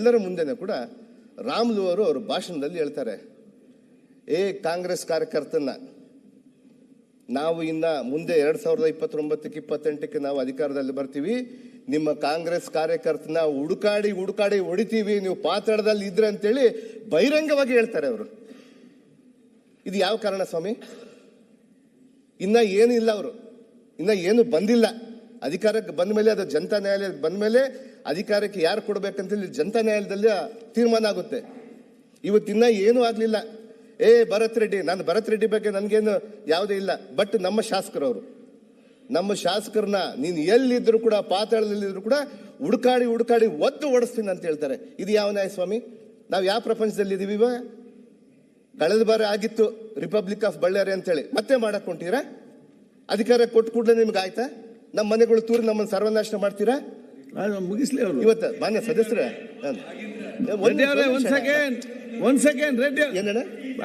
ನಿಮ್ಮೆಲ್ಲರ ಮುಂದೆನೂ ಕೂಡ ರಾಮುಲು ಅವರು ಅವ್ರ ಭಾಷಣದಲ್ಲಿ ಹೇಳ್ತಾರೆ, ಕಾಂಗ್ರೆಸ್ ಕಾರ್ಯಕರ್ತನ ನಾವು ಇನ್ನ ಮುಂದೆ 2029-28ಕ್ಕೆ ನಾವು ಅಧಿಕಾರದಲ್ಲಿ ಬರ್ತೀವಿ, ನಿಮ್ಮ ಕಾಂಗ್ರೆಸ್ ಕಾರ್ಯಕರ್ತನ ಹುಡುಕಾಡಿ ಹೊಡಿತೀವಿ, ನೀವು ಪಾತಾಳದಲ್ಲಿ ಇದ್ರೆ ಅಂತೇಳಿ ಬಹಿರಂಗವಾಗಿ ಹೇಳ್ತಾರೆ ಅವರು. ಇದು ಯಾವ ಕಾರಣ ಸ್ವಾಮಿ? ಇನ್ನ ಏನು ಇಲ್ಲ, ಅವರು ಇನ್ನ ಏನು ಬಂದಿಲ್ಲ. ಅಧಿಕಾರಕ್ಕೆ ಬಂದ ಮೇಲೆ, ಅದು ಜನತಾ ನ್ಯಾಯಾಲಯ ಬಂದ ಮೇಲೆ ಅಧಿಕಾರಕ್ಕೆ ಯಾರು ಕೊಡ್ಬೇಕಂತೇಳಿ ಜನತಾ ನ್ಯಾಯಾಲಯದಲ್ಲಿ ತೀರ್ಮಾನ ಆಗುತ್ತೆ. ಇವತ್ತಿನ್ನ ಏನೂ ಆಗ್ಲಿಲ್ಲ. ಭರತ್ ರೆಡ್ಡಿ, ನಾನು ಭರತ್ ರೆಡ್ಡಿ ಬಗ್ಗೆ ನನಗೇನು ಯಾವುದೇ ಇಲ್ಲ, ಬಟ್ ನಮ್ಮ ಶಾಸಕರವರು, ನಮ್ಮ ಶಾಸಕರನ್ನ ನೀನು ಎಲ್ಲಿದ್ರು ಕೂಡ, ಪಾತಾಳದಲ್ಲಿದ್ರು ಕೂಡ ಹುಡುಕಾಡಿ ಒದ್ದು ಓಡಿಸ್ತೀನಿ ಅಂತ ಹೇಳ್ತಾರೆ. ಇದು ಯಾವ ನ್ಯಾಯ ಸ್ವಾಮಿ? ನಾವು ಯಾವ ಪ್ರಪಂಚದಲ್ಲಿ ಇದೀವಿ? ಇವಾಗ ಕಳೆದ ಬಾರ ಆಗಿತ್ತು ರಿಪಬ್ಲಿಕ್ ಆಫ್ ಬಳ್ಳಾರಿ ಅಂತೇಳಿ, ಮತ್ತೆ ಮಾಡಕ್ ಹೊಂಟೀರಾ? ಅಧಿಕಾರ ಕೊಟ್ಟು ಕೂಡಲೇ ನಿಮ್ಗೆ ಆಯ್ತಾ? ನಮ್ಮ ಮನೆಗಳು ತೂರಿ ನಮ್ಮನ್ನು ಸರ್ವನಾಶ ಮಾಡ್ತೀರಾ? ಮುಗಿಸ್ಲಿ ಅವರು. ಇವತ್ತು ಮಾನ್ಯ ಸದಸ್ಯರೇ, ಒಂದ್ ಸೆಕೆಂಡ್ ರೆಡ್ಡಿ ಏನಣ್ಣ,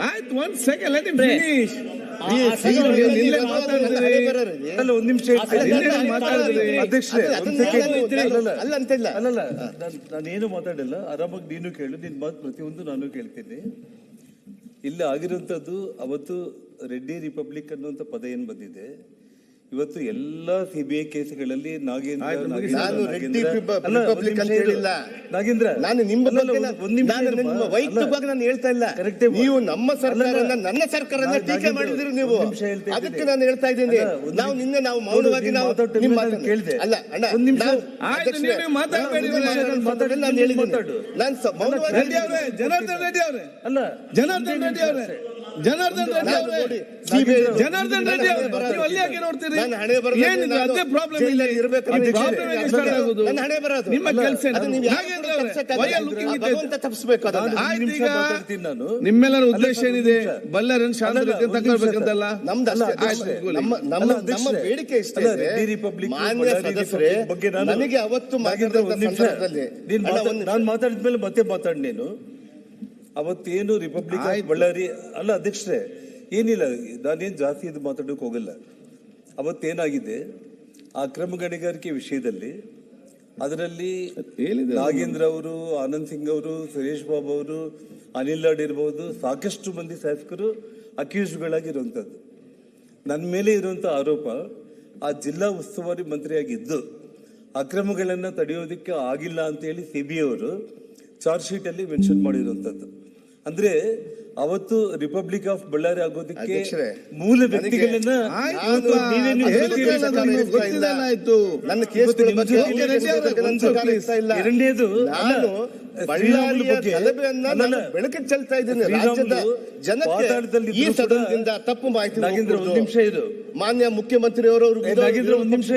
ಆಯ್ತು, ಒಂದ್ ಸೆಕೆಂಡ್ ಲೆಟ್ ಹಿಮ್ ಫಿನಿಶ್. ಒಂದ್ ನಿಮಿಷ ಅಲ್ಲ ಅಂತ ಇಲ್ಲ, ಅಲ್ಲಲ್ಲ, ನಾನೇನು ಮಾತಾಡಿಲ್ಲ. ಆರಾಮಾಗಿ ನೀನು ಕೇಳು, ನಿನ್ ಮಾತು ಪ್ರತಿಯೊಂದು ನಾನು ಕೇಳ್ತೀನಿ. ಇಲ್ಲಿ ಆಗಿರುವಂತದ್ದು, ಅವತ್ತು ರೆಡ್ಡಿ ರಿಪಬ್ಲಿಕ್ ಅನ್ನುವಂತ ಪದ ಏನ್ ಬಂದಿದೆ, ಇವತ್ತು ಎಲ್ಲಾ ಸಿಬಿಐ ಕೇಸ್ಗಳಲ್ಲಿ ನಾಗೇಂದ್ರ, ನಾನು ನಿಮ್ಮ ವೈಯಕ್ತಿಕವಾಗಿ ನಾನು ಹೇಳ್ತಾ ಇಲ್ಲ. ನೀವು ನಮ್ಮ ಸರ್ಕಾರನ, ನನ್ನ ಸರ್ಕಾರನ ಟೀಕೆ ಮಾಡಿದ್ರಿ ನೀವು, ಅದಕ್ಕೆ ನಾನು ಹೇಳ್ತಾ ಇದ್ದೀನಿ. ನಾವು ನಿನ್ನೆ ನಾವು ಮೌನವಾಗಿ ನಾವು ಕೇಳಿದೆ. ಅಲ್ಲ ಅಣ್ಣ, ನಾನು ಹೇಳಿದ್ದೀನಿ, ನಾನು ಮೌನವಾಗಿ. ಜನಾರ್ದನ್ ರೆಡ್ಡಿ ಅವರೇ, ಅಲ್ಲ ಜನಾರ್ದನ್ ರೆಡ್ಡಿ ಅವರೇ, ಜನಾರ್ದನ್ ರೆಡ್ಡಿ ಅವರೇ, ಜನಾರ್ದನ್ ರೆಡ್ಡಿ ಅವರೇ, ನೀವು ಅಲ್ಲಿ ಯಾಕೆ ನೋಡ್ತೀರಿ? ಅದೇ ಪ್ರಾಬ್ಲಮ್ ಇಲ್ಲ, ನಿಮ್ಮ ಕೆಲಸ ನಿಮ್ಮೆಲ್ಲರ ಉದ್ದೇಶ ಏನಿದೆ? ಬಳ್ಳಾರಿಯನ್ನು ಶಾಂತ ತಗೊಳ್ಬೇಕಂತಲ್ಲ ನಮ್ಮ ಬೇಡಿಕೆ ಇಷ್ಟ. ಮಾನ್ಯ ಸದಸ್ಯರೇ, ನನಗೆ ಅವತ್ತು ನಾನು ಮಾತಾಡಿದ್ಮೇಲೆ ಮತ್ತೆ ಮಾತಾಡಿ. ನೀನು ಅವತ್ತೇನು ರಿಪಬ್ಲಿಕ್ ಬಳ್ಳಾರಿ ಅಲ್ಲ ಅಧ್ಯಕ್ಷರೇ, ಏನಿಲ್ಲ, ನಾನೇನು ಜಾಸ್ತಿ ಇದು ಮಾತಾಡೋಕೆ ಹೋಗಲ್ಲ. ಅವತ್ತೇನಾಗಿದೆ, ಆ ಅಕ್ರಮ ಗಣಿಗಾರಿಕೆ ವಿಷಯದಲ್ಲಿ ಅದರಲ್ಲಿ ನಾಗೇಂದ್ರ ಅವರು, ಆನಂದ್ ಸಿಂಗ್ ಅವರು, ಸುರೇಶ್ ಬಾಬು ಅವರು, ಅನಿಲ್ ಲಾಡ್ ಇರಬಹುದು, ಸಾಕಷ್ಟು ಮಂದಿ ಶಾಸಕರು ಅಕ್ಯೂಸ್ಗಳಾಗಿರುವಂಥದ್ದು. ನನ್ನ ಮೇಲೆ ಇರುವಂಥ ಆರೋಪ, ಆ ಜಿಲ್ಲಾ ಉಸ್ತುವಾರಿ ಮಂತ್ರಿಯಾಗಿದ್ದು ಅಕ್ರಮಗಳನ್ನು ತಡೆಯೋದಕ್ಕೆ ಆಗಿಲ್ಲ ಅಂತ ಹೇಳಿ ಸಿಬಿಐ ಅವರು ಚಾರ್ಜ್ ಶೀಟ್ ಅಲ್ಲಿ ಮೆನ್ಷನ್ ಮಾಡಿರುವಂಥದ್ದು. ಅಂದ್ರೆ ಅವತ್ತು ರಿಪಬ್ಲಿಕ್ ಆಫ್ ಬಳ್ಳಾರಿ ಆಗೋದಕ್ಕೆ ಮೂಲ ವ್ಯಕ್ತಿಗಳನ್ನ ಎರಡನೇದು ಬೆಳಕಿಗೆ ಚೆಲ್ತಾ ಇದ್ದೀನಿ. ರಾಜ್ಯದ ಜನತೆ ಈ ಸದನದಿಂದ ತಪ್ಪು ಮಾಹಿತಿ. ನಾಗೇಂದ್ರ ಒಂದು ನಿಮಿಷ ಇದು, ಮಾನ್ಯ ಮುಖ್ಯಮಂತ್ರಿ ಅವರು ನಾಗೇಂದ್ರ ಒಂದು ನಿಮಿಷ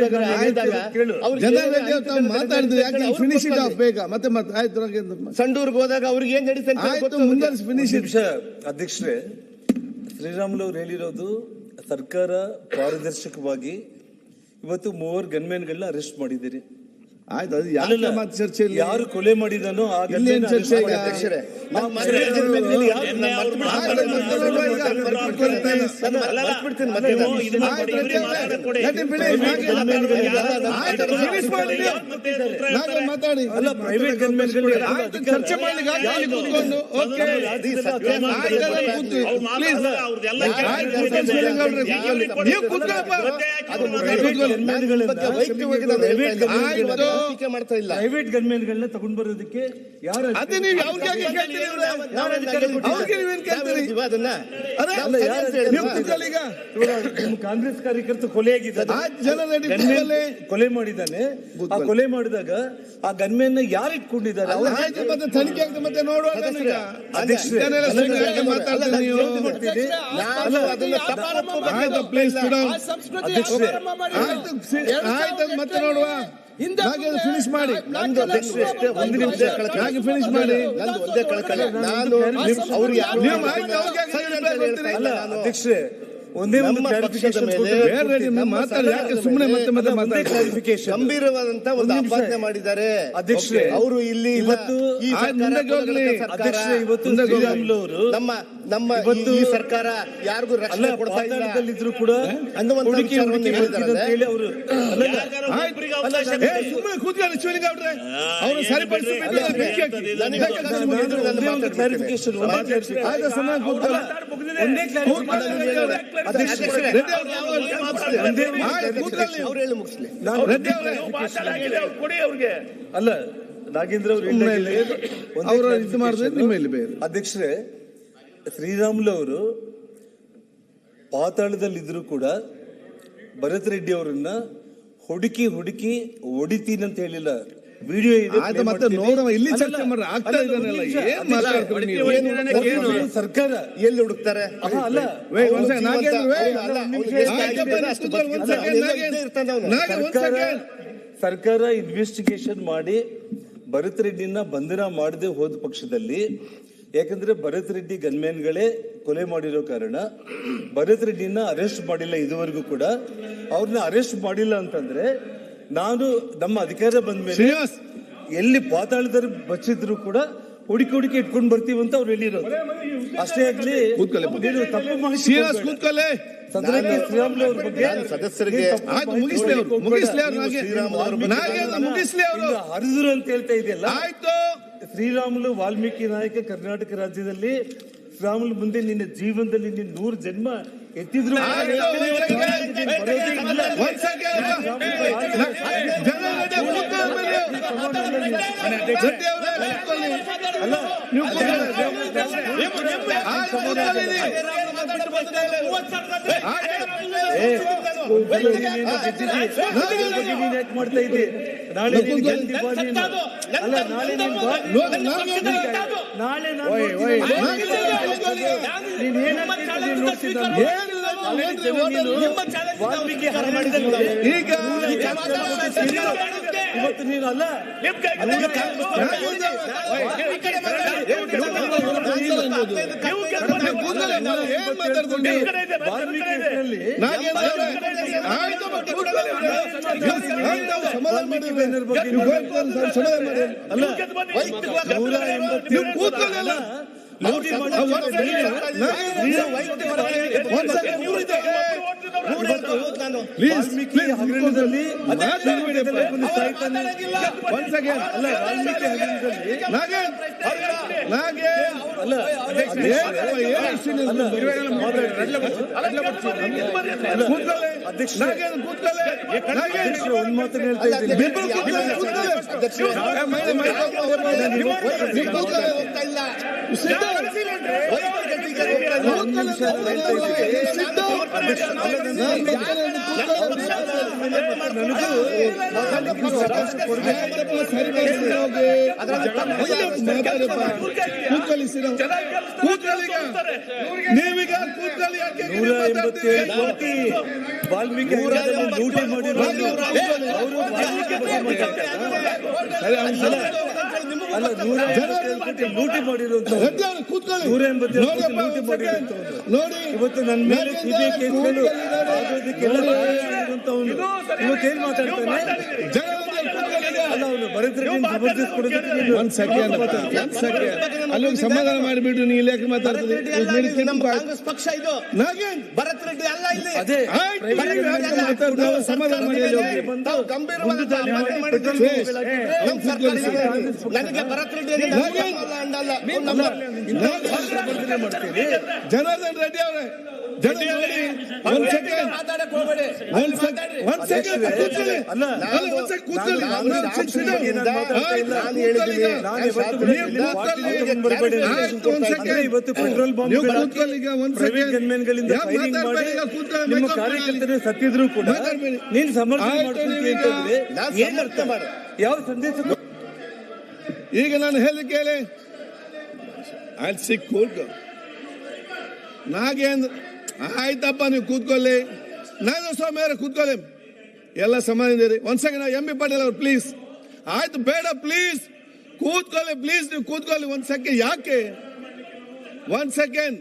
ಸಂಡೂರ್ಗೆ ಹೋದಾಗ ಅವ್ರಿಗೆ ಏನ್ ನಡೀತಾ ಅಧ್ಯಕ್ಷರೇ, ಶ್ರೀರಾಮುಲು ಅವರು ಹೇಳಿರೋದು ಸರ್ಕಾರ ಪಾರದರ್ಶಕವಾಗಿ ಇವತ್ತು 3 ಗನ್ಮ್ಯಾನ್ಗಳನ್ನ ಅರೆಸ್ಟ್ ಮಾಡಿದ್ದೀರಿ. ಆಯ್ತು, ಅದು ಯಾವ ಚರ್ಚೆ ಯಾರು ಕೊಲೆ ಮಾಡಿದಾನೋ ಆ ಚರ್ಚೆ ಮಾತಾಡಿ. ಅಲ್ಲ, ಪ್ರೈವೇಟ್ ಚರ್ಚೆ ಮಾಡ್ಲಿಕ್ಕೆ ಪ್ರೈವೇಟ್ ಗನ್ಮ್ಯಾನ್ಗಳನ್ನ ತಗೊಂಡ್ ಬರೋದಕ್ಕೆ ಯಾರು ಕಾಂಗ್ರೆಸ್ ಕಾರ್ಯಕರ್ತ ಕೊಲೆಯಾಗಿದ್ದಾನೆ, ಕೊಲೆ ಮಾಡಿದ್ದಾನೆ. ಆ ಕೊಲೆ ಮಾಡಿದಾಗ ಆ ಗನ್ಮ್ಯಾನ್ ಯಾರು ಇಟ್ಕೊಂಡಿದ್ದಾರೆ? ತನಿಖೆ ಮತ್ತೆ ನೋಡುವ ಮತ್ತೆ ನೋಡುವ. ಫಿನಿಶ್ ಮಾಡಿ, ಒಂದು ನಿಮಿಷ ಫಿನಿಶ್ ಮಾಡಿ. ಅಧ್ಯಕ್ಷರೇ, ಒಂದೇ ಒಂದು ಗಂಭೀರವಾದಂತ ಒಂದು ಆಪಾದನೆ ಮಾಡಿದ್ದಾರೆ ಅಧ್ಯಕ್ಷರೇ. ಅವರು ಇಲ್ಲಿ ಇವತ್ತು ನಮ್ಮ ನಮ್ಮ ಇವತ್ತು ಈ ಸರ್ಕಾರ ಯಾರಿಗೂ ಅಲ್ಲ ರಕ್ಷಣೆ ಕೊಡ್ತಾ ಇಲ್ಲ ಪಾತಾಳದಲ್ಲಿದ್ರು ಕೂಡ ಅನ್ನುವಂಥ ಹುಡುಕಿ ವಿಚಾರವನ್ನು ಹುಡುಕಿ ಹೇಳಿದ್ದಾರೆ. ಅಂತ ಹೇಳಿ ಅವರು ಸುಮ್ಮನೆ ಕೂತ್ಕೊಳ್ಳಿ ಶಿವಲಿಂಗ ಅವ್ರೆ, ಅವರು ಸರಿಪಡಿಸಬೇಕು. ಕ್ಲಾರಿಫಿಕೇಶನ್ ಅವ್ರು ಹೇಳಿ ಮುಗಿಸ್ಲಿ. ಅಲ್ಲ ನಾಗೇಂದ್ರ ಅವರು ಇದು ಮಾಡಿದ್ರೆ ನಿಮ್ಮ ಇಲ್ಲಿ ಬೇರೆ. ಅಧ್ಯಕ್ಷರೇ, ಶ್ರೀರಾಮುಲು ಅವರು ಪಾತಾಳದಲ್ಲಿದ್ರು ಕೂಡ ಭರತ್ ರೆಡ್ಡಿ ಅವರನ್ನ ಹುಡುಕಿ ಹೊಡಿತೀನಿ ಅಂತ ಹೇಳಿಲ್ಲ. ವಿಡಿಯೋ ಇದೆ, ಆಯ್ತು, ಮತ್ತೆ ನೋಡುವ, ಇಲ್ಲಿ ಚರ್ಚೆ ಮಾಡ್ರೆ ಆಗ್ತಾ ಇದ್ದಾನಲ್ಲ, ಏನ್ ಮಾತಾಡ್ತೀರಿ ನೀವು? ಸರ್ಕಾರ ಎಲ್ಲಿ ಹುಡುಕ್ತಾರೆ? ಅಲ್ಲ ಸರ್ಕಾರ ಇನ್ವೆಸ್ಟಿಗೇಷನ್ ಮಾಡಿ ಭರತ್ ರೆಡ್ಡಿನ ಬಂಧನ ಮಾಡದೆ ಹೋದ ಪಕ್ಷದಲ್ಲಿ, ಯಾಕಂದ್ರೆ ಭರತ್ ರೆಡ್ಡಿ ಗನ್ಮ್ಯಾನ್ಗಳೇ ಕೊಲೆ ಮಾಡಿರೋ ಕಾರಣ ಭರತ್ ರೆಡ್ಡಿನ ಅರೆಸ್ಟ್ ಮಾಡಿಲ್ಲ ಇದುವರೆಗೂ ಕೂಡ. ಅವ್ರನ್ನ ಅರೆಸ್ಟ್ ಮಾಡಿಲ್ಲ ಅಂತಂದ್ರೆ ನಾನು ನಮ್ಮ ಅಧಿಕಾರ ಬಂದ ಮೇಲೆ ಎಲ್ಲಿ ಪಾತಾಳದಲ್ಲಿ ಬಚ್ಚಿದ್ರು ಕೂಡ ಹುಡುಕಿ ಇಟ್ಕೊಂಡು ಬರ್ತೀವಿ ಅಂತ ಅವ್ರು ಹೇಳಿರೋದು. ಅಷ್ಟೇ ಆಗ್ಲಿ, ನೀನು ತಪ್ಪು ಮಾಹಿತಿ ಸದನಕ್ಕೆ ಶ್ರೀರಾಮುಲು ಅವ್ರ ಬಗ್ಗೆ ಸದಸ್ಯರಿಗೆ ಹರಿದ್ರು ಅಂತ ಹೇಳ್ತಾ ಇದೆಯಲ್ಲ. ಶ್ರೀರಾಮುಲು ವಾಲ್ಮೀಕಿ ನಾಯಕ ಕರ್ನಾಟಕ ರಾಜ್ಯದಲ್ಲಿ ಶ್ರೀರಾಮುಲು ಮುಂದೆ ನಿನ್ನ ಜೀವನದಲ್ಲಿ ನಿನ್ನ 100 ಜನ್ಮ ಎತ್ತಿದ್ರು ಮಾಡ್ತಾ ಇದ್ದೆ. ನಾಳೆ ಇವತ್ತು ನೀನು ಅಲ್ಲ ಒಂದ್ ಮಾತನ್ನ ಹೇಳ್ತಾ ಇದ್ದೀನಿ. ನೀವೀಗ ಕೂತ್ಕೊಳ್ಳಿ. 187 ಕೋಟಿ ವಾಲ್ಮೀಕಿ ಲೂಟಿ ಮಾಡಿರೋದು ಅವರು ಅಲ್ಲ 187 ಕೋಟಿ ಲೂಟಿ ಮಾಡಿರುವಂತ 187 ಕೋಟಿ ಲೂಟಿ ಮಾಡಿರುವಂತ ನೋಡಿ, ಇವತ್ತು ನನ್ನ ಮೇಲೆ ಸಿಬಿಐ ಕೇಸ್ಗಳು ಆಗೋದಕ್ಕೆಲ್ಲ ಇವತ್ತೇನ್ ಮಾತಾಡ್ತಾನೆ? ಅಲ್ಲ ಅವನು ಭರತ್ ರೆಡ್ಡಿ ಜಬರ್ದಸ್ತ್ ಕೊಡೋದಕ್ಕೆ ಒಂದ್ ಸೆಕೆಂಡ್ ಅಲ್ಲಿ ಸಮಾಧಾನ ಮಾಡಿಬಿಟ್ಟು ನೀವು ಇಲಾಖೆ ಮಾತಾಡ್ತೀವಿ. ಕಾಂಗ್ರೆಸ್ ಪಕ್ಷ ಇದು, ಭರತ್ ರೆಡ್ಡಿ ಅಲ್ಲ. ಇಲ್ಲಿ ಅದೇ ಸಮಾಧಾನ ಮಾಡಿ. ನನಗೆ ಭರತ್ ರೆಡ್ಡಿ ಮಾಡ್ತೀವಿ. ಜನಾರ್ದನ್ ರೆಡ್ಡಿ ಅವರೇ, ಇವತ್ತು ಪೆಟ್ರೋಲ್ ಗನ್ಮೆನ್ಗಳಿಂದ ಫೈರಿಂಗ್ ಮಾಡಿ ನಿಮ್ಮ ಕಾರ್ಯಕರ್ತರು ಸತ್ತಿದ್ರು ಕೂಡ ನೀನು ಸಮರ್ಥನೆ ಮಾಡ್ಕೊಂತೀವಿ ಅಂತಂದ್ರೆ ಏನ್ ಅರ್ಥ ಮಾಡ? ಯಾವ ಸಂದೇಶ? ಈಗ ನಾನು ಹೇಳಿಕೆ ಹೇಳಿ ಕೂತ್ಕೊ ನಾಗೇಂದ್ರ, ಆಯ್ತಪ್ಪ ನೀವು ಕೂತ್ಕೊಳ್ಳಿ. ನಾಗಸ್ವಾಮಿ ಅವರೇ ಕೂತ್ಕೊಳ್ಳಿ, ಎಲ್ಲ ಸಮಾಧಾನ. ಒಂದ್ ಸೆಕೆಂಡ್ ಎಂ ಬಿ ಪಾಟೀಲ್ ಅವ್ರು ಪ್ಲೀಸ್. ಆಯ್ತು ಬೇಡ ಪ್ಲೀಸ್ ಕೂತ್ಕೊಳ್ಳಿ, ಪ್ಲೀಸ್ ನೀವು ಕೂತ್ಕೊಳ್ಳಿ ಒಂದ್ ಸೆಕೆಂಡ್. ಯಾಕೆ ಒಂದ್ ಸೆಕೆಂಡ್